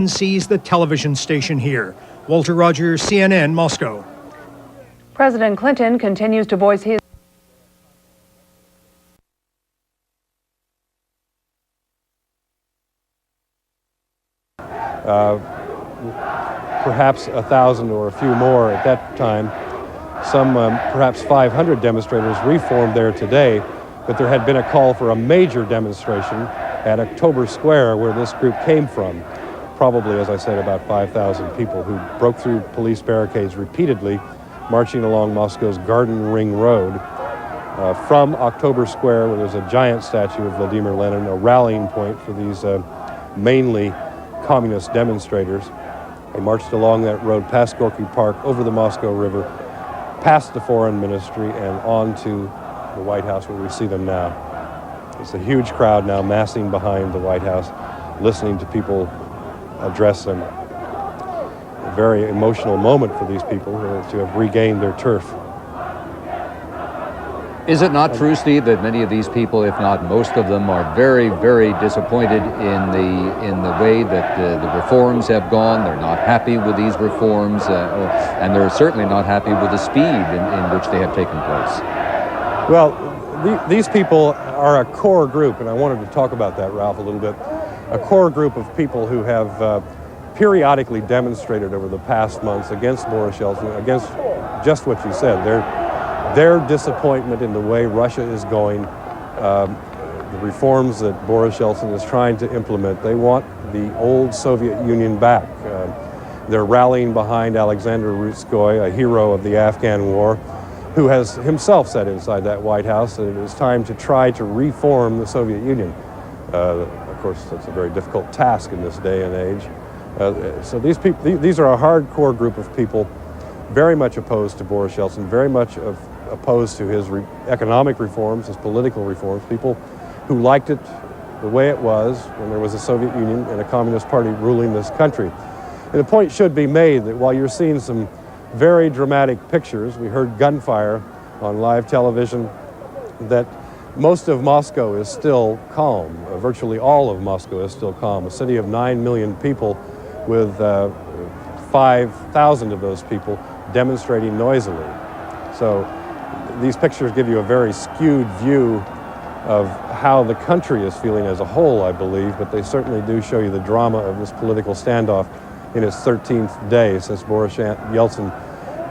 sees the television station here. Walter Rogers, CNN, Moscow. President Clinton continues to voice his perhaps 1,000 or a few more at that time. Some perhaps 500 demonstrators reformed there today, but there had been a call for a major demonstration at October Square where this group came from. Probably, as I said, about 5,000 people who broke through police barricades repeatedly, marching along Moscow's Garden Ring Road. From October Square, where there's a giant statue of Vladimir Lenin, a rallying point for these mainly communist demonstrators. They marched along that road past Gorky Park, over the Moscow River, past the Foreign Ministry, and on to the White House where we see them now. It's a huge crowd now massing behind the White House, listening to people address them. A very emotional moment for these people to have regained their turf. Is it not true, Steve, that many of these people, if not most of them, are very, very disappointed in the way that the reforms have gone? They're not happy with these reforms, and they're certainly not happy with the speed in which they have taken place. Well, these people are a core group, and I wanted to talk about that, Ralph, a little bit. A core group of people who have periodically demonstrated over the past months against Boris Yeltsin, against just what you said. Their disappointment in the way Russia is going, the reforms that Boris Yeltsin is trying to implement. They want the old Soviet Union back. They're rallying behind Alexandr Rutzkoi, a hero of the Afghan war, who has himself said inside that White House that it is time to try to reform the Soviet Union. Of course, that's a very difficult task in this day and age. So these are a hardcore group of people very much opposed to Boris Yeltsin, very much opposed to his economic reforms, his political reforms, people who liked it the way it was when there was a Soviet Union and a Communist Party ruling this country. And the point should be made that while you're seeing some very dramatic pictures, we heard gunfire on live television, that most of Moscow is still calm. Virtually all of Moscow is still calm. A city of 9 million people with 5,000 of those people demonstrating noisily. So these pictures give you a very skewed view of how the country is feeling as a whole, I believe, but they certainly do show you the drama of this political standoff in its 13th day since Boris Yeltsin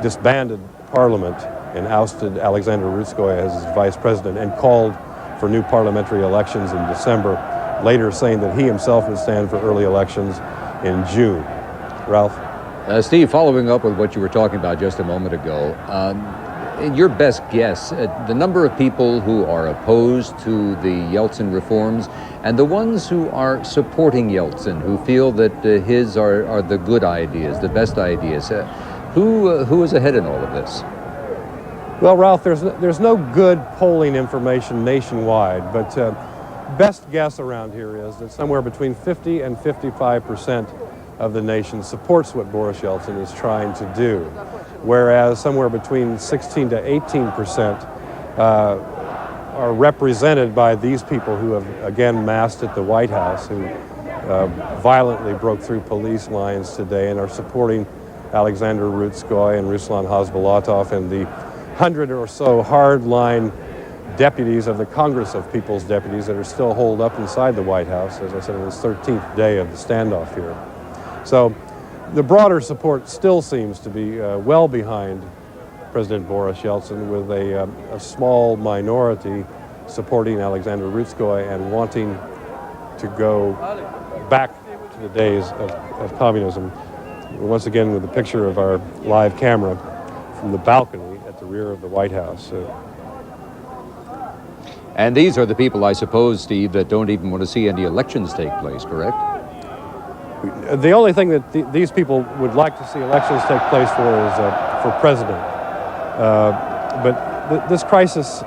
disbanded Parliament and ousted Alexandr Rutzkoi as his vice president and called for new parliamentary elections in December, later saying that he himself would stand for early elections in June. Ralph? Steve, following up with what you were talking about just a moment ago, your best guess, the number of people who are opposed to the Yeltsin reforms and the ones who are supporting Yeltsin, who feel that his are the good ideas, the best ideas, who is ahead in all of this? Well, Ralph, there's no good polling information nationwide, but best guess around here is that somewhere between 50 and 55% of the nation supports what Boris Yeltsin is trying to do, whereas somewhere between 16 to 18% are represented by these people who have again massed at the White House, who violently broke through police lines today and are supporting Alexandr Rutzkoi and Ruslan Hashbulatov and the 100 or so hardline deputies of the Congress of People's Deputies that are still holed up inside the White House, as I said, on this 13th day of the standoff here. So the broader support still seems to be well behind President Boris Yeltsin, with a small minority supporting Alexandr Rutzkoi and wanting to go back to the days of communism. Once again, with a picture of our live camera from the balcony at the rear of the White House. And these are the people, I suppose, Steve, that don't even want to see any elections take place, correct? The only thing that these people would like to see elections take place for is for president. But this crisis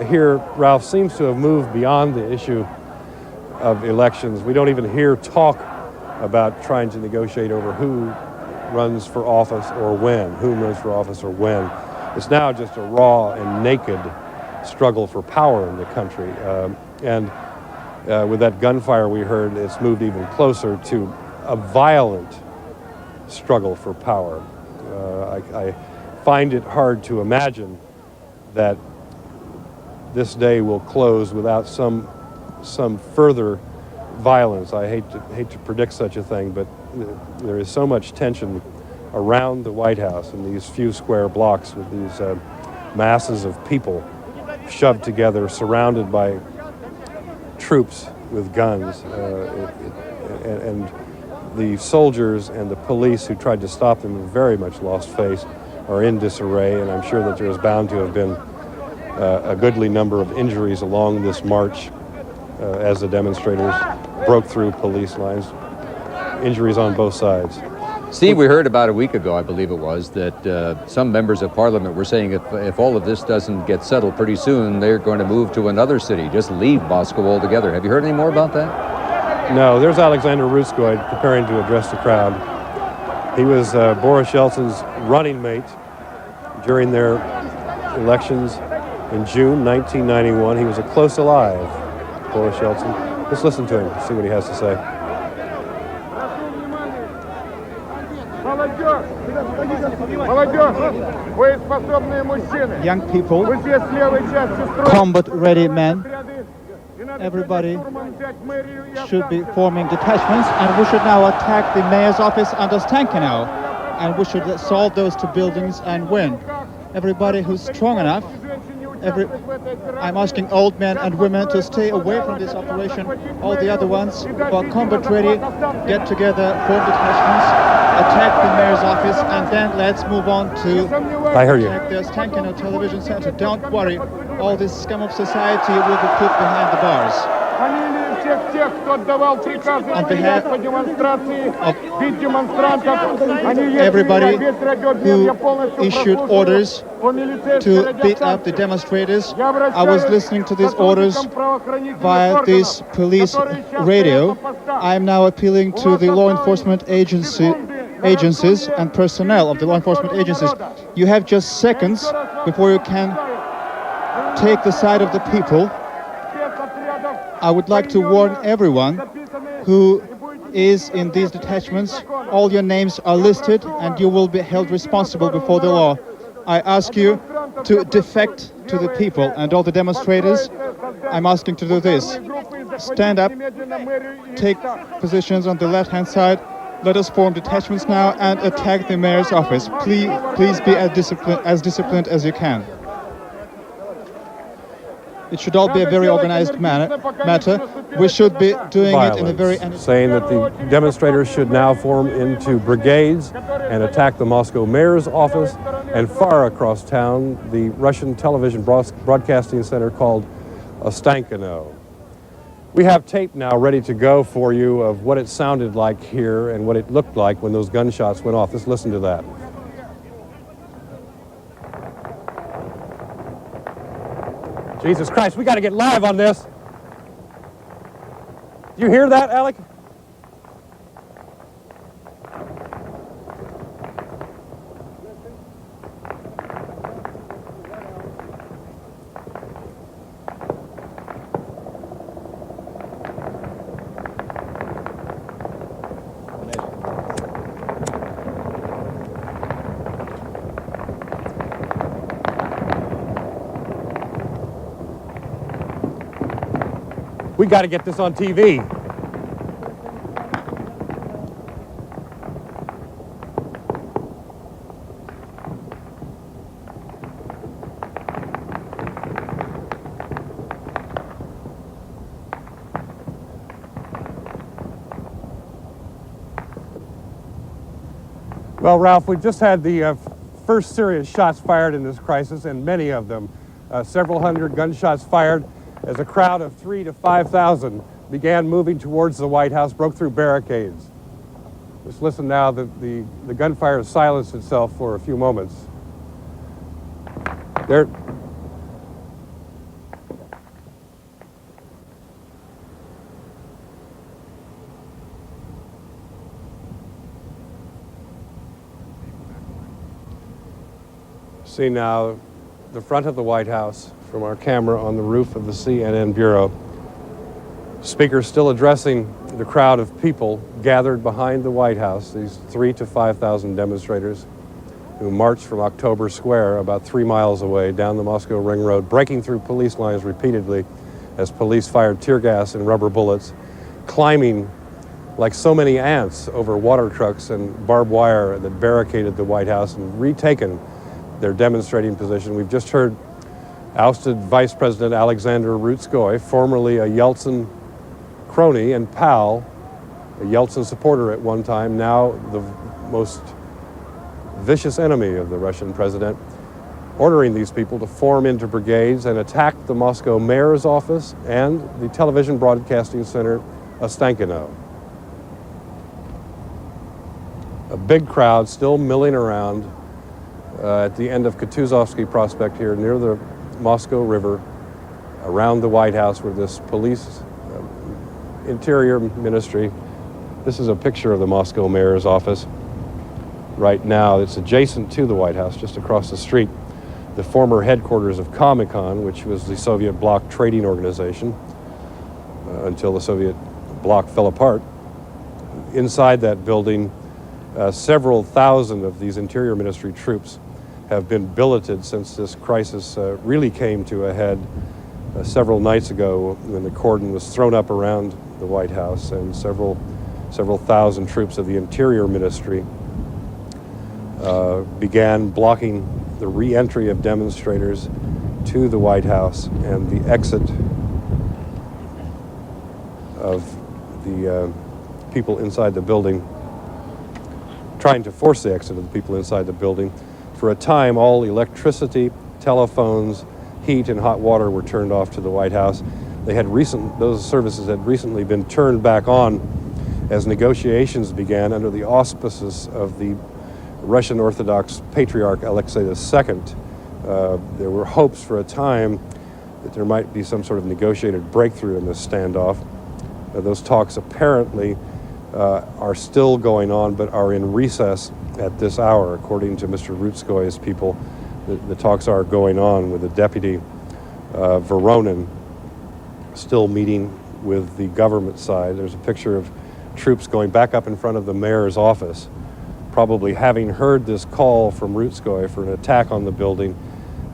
here, Ralph, seems to have moved beyond the issue of elections. We don't even hear talk about trying to negotiate over who runs for office or when, who runs for office or when. It's now just a raw and naked struggle for power in the country. And with that gunfire we heard, it's moved even closer to a violent struggle for power. I find it hard to imagine that this day will close without some further violence. I hate to predict such a thing, but there is so much tension around the White House in these few square blocks with these masses of people shoved together, surrounded by troops with guns, and the soldiers and the police who tried to stop them have very much lost face, are in disarray, and I'm sure that there is bound to have been a goodly number of injuries along this march as the demonstrators broke through police lines. Injuries on both sides. Steve, we heard about a week ago, I believe it was, that some members of parliament were saying if all of this doesn't get settled pretty soon, they're going to move to another city, just leave Moscow altogether. Have you heard any more about that? No, there's Alexandr Rutzkoi preparing to address the crowd. He was Boris Yeltsin's running mate during their elections in June 1991. He was a close ally of Boris Yeltsin. Let's listen to him, see what he has to say. Young people, combat-ready men, everybody should be forming detachments, and we should now attack the mayor's office under Stankenau, and we should assault those two buildings and win. Everybody who's strong enough, I'm asking old men and women to stay away from this operation. All the other ones who are combat ready, get together, form detachments, attack the mayor's office, and then let's move on to attack the Stankenau television center. Don't worry, all this scum of society will be put behind the bars. On behalf of everybody who issued orders to beat up the demonstrators, I was listening to these orders via this police radio. I am now appealing to the law enforcement agencies and personnel of the law enforcement agencies. You have just seconds before you can take the side of the people. I would like to warn everyone who is in these detachments. All your names are listed and you will be held responsible before the law. I ask you to defect to the people, and all the demonstrators, I'm asking to do this. Stand up, take positions on the left-hand side. Let us form detachments now and attack the mayor's office. Please be as disciplined as you can. It should all be a very organized matter. We should be doing it in a very... Saying that the demonstrators should now form into brigades and attack the Moscow mayor's office, and far across town, the Russian television broadcasting center called Ostankino. We have tape now ready to go for you of what it sounded like here and what it looked like when those gunshots went off. Let's listen to that. Jesus Christ, we got to get live on this. Do you hear that, Alec? We got to get this on TV. Well, Ralph, we just had the first serious shots fired in this crisis, and many of them, several hundred gunshots fired, as a crowd of 3,000 to 5,000 began moving towards the White House, broke through barricades. Just listen now, the gunfire has silenced itself for a few moments. There. See now the front of the White House from our camera on the roof of the CNN Bureau. Speaker still addressing the crowd of people gathered behind the White House, these 3,000 to 5,000 demonstrators who marched from October Square about 3 miles away down the Moscow Ring Road, breaking through police lines repeatedly as police fired tear gas and rubber bullets, climbing like so many ants over water trucks and barbed wire that barricaded the White House and retaken their demonstrating position. We've just heard ousted Vice President Alexandr Rutzkoy, formerly a Yeltsin crony and pal, a Yeltsin supporter at one time, now the most vicious enemy of the Russian president, ordering these people to form into brigades and attack the Moscow mayor's office and the television broadcasting center Ostankino. A big crowd still milling around at the end of Kutuzovsky Prospect here near the Moscow River, around the White House where this police Interior Ministry. This is a picture of the Moscow mayor's office right now. It's adjacent to the White House, just across the street. The former headquarters of Comecon, which was the Soviet bloc trading organization until the Soviet bloc fell apart. Inside that building, several thousand of these Interior Ministry troops have been billeted since this crisis really came to a head several nights ago when the cordon was thrown up around the White House, and several thousand troops of the Interior Ministry began blocking the re-entry of demonstrators to the White House and the exit of the people inside the building, trying to force the exit of the people inside the building. For a time, all electricity, telephones, heat, and hot water were turned off to the White House. Those services had recently been turned back on as negotiations began under the auspices of the Russian Orthodox Patriarch Alexei II. There were hopes for a time that there might be some sort of negotiated breakthrough in this standoff. Those talks apparently are still going on, but are in recess at this hour, according to Mr. Rutzkoy's people. The talks are going on with the deputy Voronin still meeting with the government side. There's a picture of troops going back up in front of the mayor's office, probably having heard this call from Rutzkoy for an attack on the building.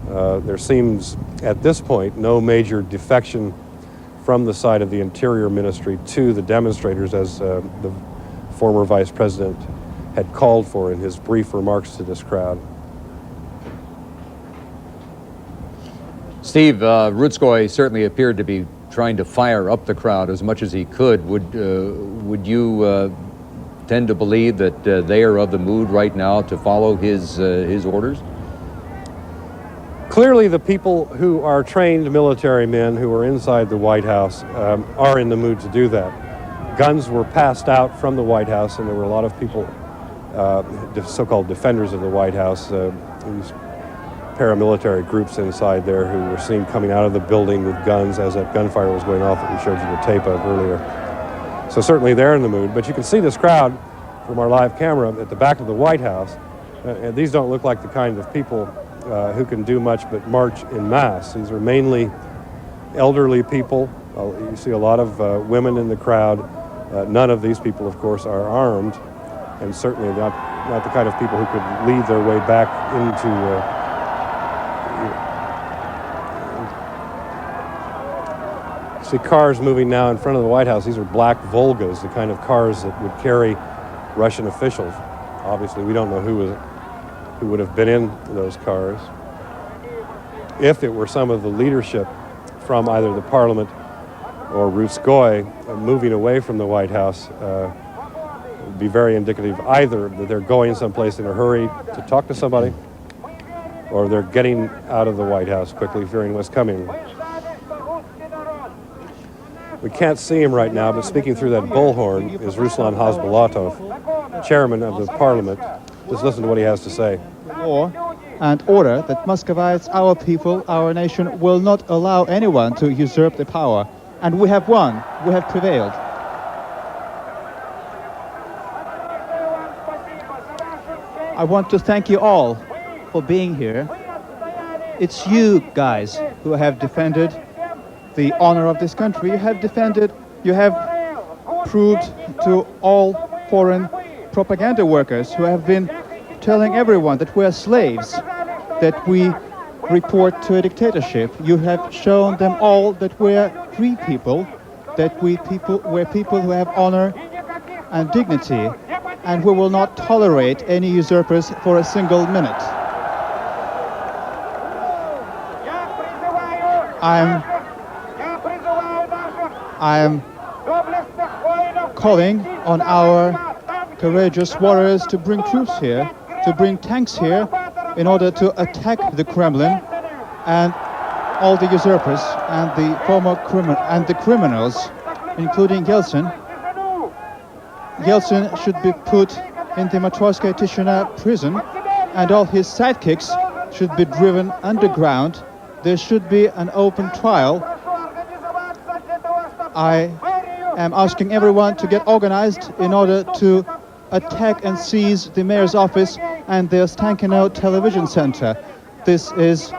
There seems, at this point, no major defection from the side of the Interior Ministry to the demonstrators, as the former vice president had called for in his brief remarks to this crowd. Steve, Rutzkoy certainly appeared to be trying to fire up the crowd as much as he could. Would you tend to believe that they are of the mood right now to follow his orders? Clearly, the people who are trained military men who are inside the White House are in the mood to do that. Guns were passed out from the White House, and there were a lot of people, so-called defenders of the White House, these paramilitary groups inside there who were seen coming out of the building with guns as that gunfire was going off that we showed you the tape of earlier. So certainly they're in the mood, but you can see this crowd from our live camera at the back of the White House. And these don't look like the kind of people who can do much but march in mass. These are mainly elderly people. You see a lot of women in the crowd. None of these people, of course, are armed, and certainly not the kind of people who could lead their way back into see cars moving now in front of the White House. These are black Volgas, the kind of cars that would carry Russian officials. Obviously, we don't know who would have been in those cars. If it were some of the leadership from either the parliament or Rutzkoy moving away from the White House, it would be very indicative either that they're going someplace in a hurry to talk to somebody, or they're getting out of the White House quickly, fearing what's coming. We can't see him right now, but speaking through that bullhorn is Ruslán Hásbulátov, chairman of the parliament. Just listen to what he has to say. Law and order that Muscovites, our people, our nation, will not allow anyone to usurp the power. And we have won. We have prevailed. I want to thank you all for being here. It's you guys who have defended the honor of this country. You have defended You have proved to all foreign propaganda workers who have been telling everyone that we're slaves, that we report to a dictatorship. You have shown them all that we're free people, that we're people who have honor and dignity, and we will not tolerate any usurpers for a single minute. I am calling on our courageous warriors to bring troops here, to bring tanks here, in order to attack the Kremlin and all the usurpers and the former criminals, including Yeltsin. Yeltsin should be put in the Matrosskaya Tishina prison, and all his sidekicks should be driven underground. There should be an open trial. I am asking everyone to get organized in order to attack and seize the mayor's office and the Ostankino television center. This is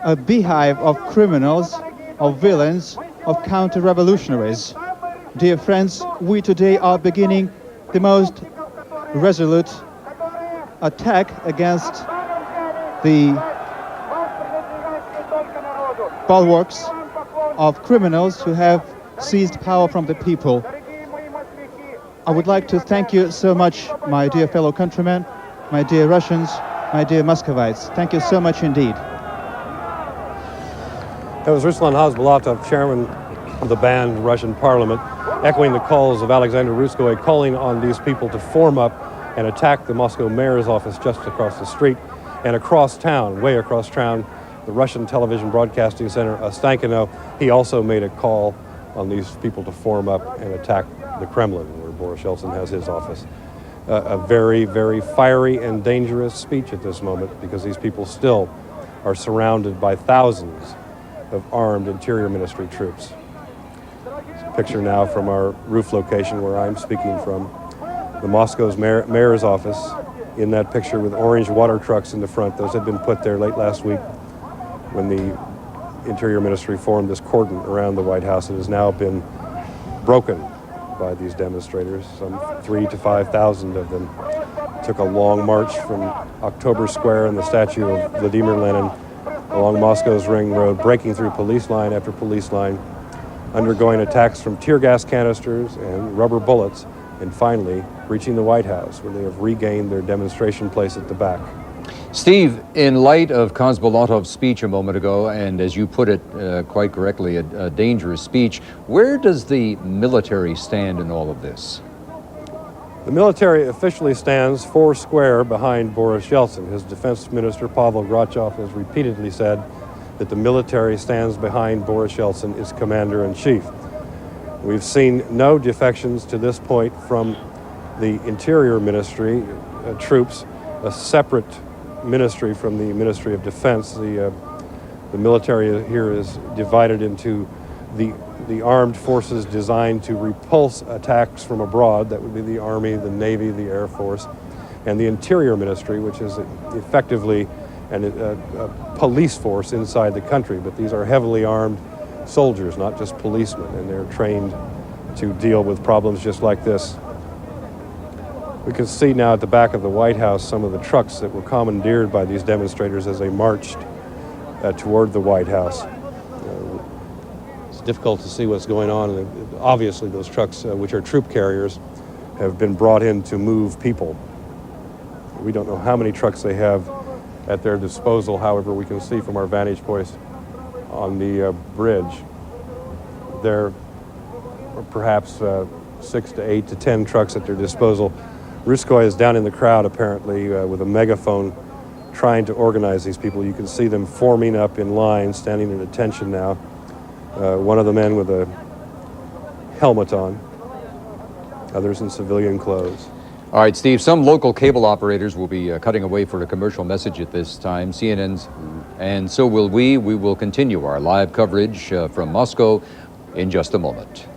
a beehive of criminals, of villains, of counter-revolutionaries. Dear friends, we today are beginning the most resolute attack against the bulwarks of criminals who have seized power from the people. I would like to thank you so much, my dear fellow countrymen, my dear Russians, my dear Muscovites. Thank you so much indeed. That was Ruslán Hásbulátov, chairman of the banned Russian parliament, echoing the calls of Alexandr Rutzkoi, calling on these people to form up and attack the Moscow mayor's office just across the street. And across town, way across town, the Russian television broadcasting center, Ostankino, he also made a call on these people to form up and attack the Kremlin, where Boris Yeltsin has his office. A very, very fiery and dangerous speech at this moment, because these people still are surrounded by thousands of armed Interior Ministry troops. It's a picture now from our roof location where I'm speaking from. The Moscow's mayor's office, in that picture with orange water trucks in the front. Those had been put there late last week when the Interior Ministry formed this cordon around the White House. It has now been broken by these demonstrators. Some 3,000 to 5,000 of them took a long march from October Square and the statue of Vladimir Lenin along Moscow's Ring Road, breaking through police line after police line, undergoing attacks from tear gas canisters and rubber bullets, and finally reaching the White House, where they have regained their demonstration place at the back. Steve, in light of Hásbulatov's speech a moment ago, and as you put it quite correctly, a dangerous speech, where does the military stand in all of this? The military officially stands 4 square behind Boris Yeltsin. His defense minister, Pavel Grachov, has repeatedly said that the military stands behind Boris Yeltsin as commander-in-chief. We've seen no defections to this point from the Interior Ministry troops, a separate ministry from the Ministry of Defense. The military here is divided into the armed forces designed to repulse attacks from abroad. That would be the Army, the Navy, the Air Force, and the Interior Ministry, which is effectively a police force inside the country. But these are heavily armed soldiers, not just policemen, and they're trained to deal with problems just like this. We can see now at the back of the White House some of the trucks that were commandeered by these demonstrators as they marched toward the White House. It's difficult to see what's going on. Obviously, those trucks, which are troop carriers, have been brought in to move people. We don't know how many trucks they have at their disposal. However, we can see from our vantage point on the bridge, there are perhaps 6 to 8 to 10 trucks at their disposal. Rutzkoi is down in the crowd, apparently, with a megaphone, trying to organize these people. You can see them forming up in line, standing at attention now. One of the men with a helmet on, others in civilian clothes. All right, Steve, some local cable operators will be cutting away for a commercial message at this time. CNN's, and so will we. We will continue our live coverage from Moscow in just a moment.